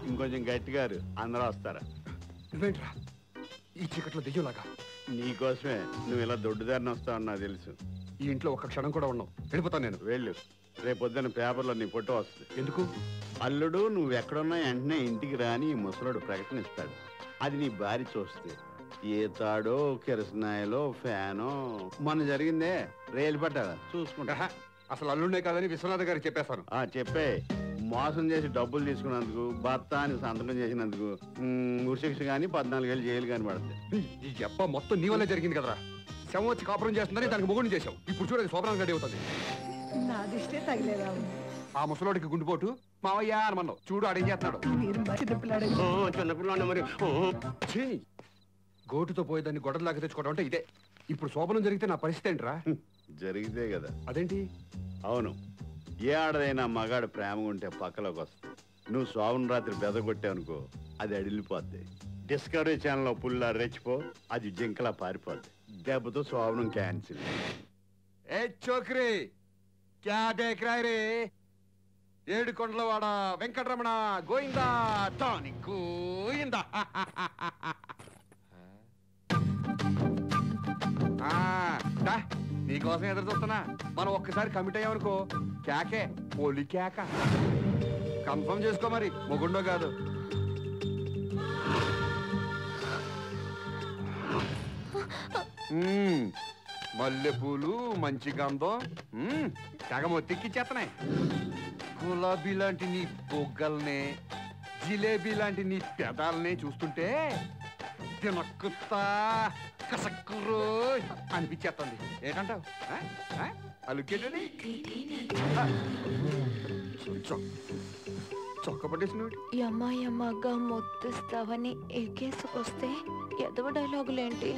ఇంకొంచెం గట్టిగారు అందరూ వస్తారా? నువ్వేంట్రా ఈ చీకట్లో దెయ్యంలాగా? నీకోసమే నువ్వు ఇలా దొడ్డుదారిని వస్తావు నాకు తెలుసు. ఈ ఇంట్లో ఒక్క క్షణం కూడా ఉన్నావు. వెళ్ళిపోతాను నేను. వెళ్ళు, రేపు పొద్దున్న పేపర్లో నీ ఫోటో వస్తుంది. ఎందుకు? అల్లుడు నువ్వు ఎక్కడున్నా వెంటనే ఇంటికి రాని ఈ ముసలుడు ప్రకటనిస్తాడు. అది నీ భార్య చూస్తే ఏ తాడో కిరసనాయలో ఫ్యానో మొన్న జరిగిందే రైలు పట్ట చూసుకుంటా. అసలు అల్లుడే కాదని విశ్వనాథ్ గారికి చెప్పేస్తాను. చెప్పే మోసం చేసి డబ్బులు తీసుకున్నందుకు భర్త అని సంతకం చేసినందుకు ఉరిశిక్ష కానీ 14 ఏళ్ళు జైలు కానీ పడుతుంది. ఈ అబ్బ మొత్తం నీ వల్లే జరిగింది కదరా. శవం వచ్చి కాపురం చేస్తుందని దానికి మొగుడిని చేశావు. ఇప్పుడు చూడదు శోభనానికి రెడీ అవుతుంది. నా దిష్టే తగిలేదా? ఆ ముసలోడికి గుండెపోటు మావయ్య అనమన్నావు. చూడు ఆడేం చేస్తున్నాడు. చిన్నపిల్లాడు మరి గోటుతో పోయేదాన్ని గొడవలాగా తెచ్చుకోవడం అంటే ఇదే. ఇప్పుడు శోభనం జరిగితే నా పరిస్థితి ఏంట్రా? జరిగితే కదా. అదేంటి? అవును, ఏ ఆడదైనా మగాడు ప్రేమగా ఉంటే పక్కలోకి వస్తుంది. నువ్వు శోభన రాత్రి బెదగొట్టావనుకో అది అడిలిపోద్ది. డిస్కవరీ ఛానల్లో పుల్లా రెచ్చిపో అది జింకలా పారిపోద్ది. దెబ్బతో శోభనం క్యాన్సిల్. ఏ చోక్రీ క్యా దేఖ్ రహే రే? ఏడుకొండలవాడ వెంకటరమణ గోయిందా టాని గోయిందా. నీకోసం ఎదురు చూస్తున్నా. మనం ఒక్కసారి కమిట్ అయ్యామనుకో కేకే పోలి కేక. కన్ఫర్మ్ చేసుకో మరి, మొగుండో కాదు. మల్లెపూలు మంచి గంధం తెగ మొత్తిక్కిచ్చేస్తున్నాయి. గులాబీ లాంటి నీ బొగ్గల్ని, జిలేబీ లాంటి నీ పెదాలని చూస్తుంటే తినక్కుతా కసక్కురో అనిపించేస్తుంది. ఏంటంటావు? అలుకేటండి చొక్కపట్టేసిన యమ్మగా మొత్తిస్తావని ఎగేసుకొస్తే ఎదవ డైలాగులేంటి?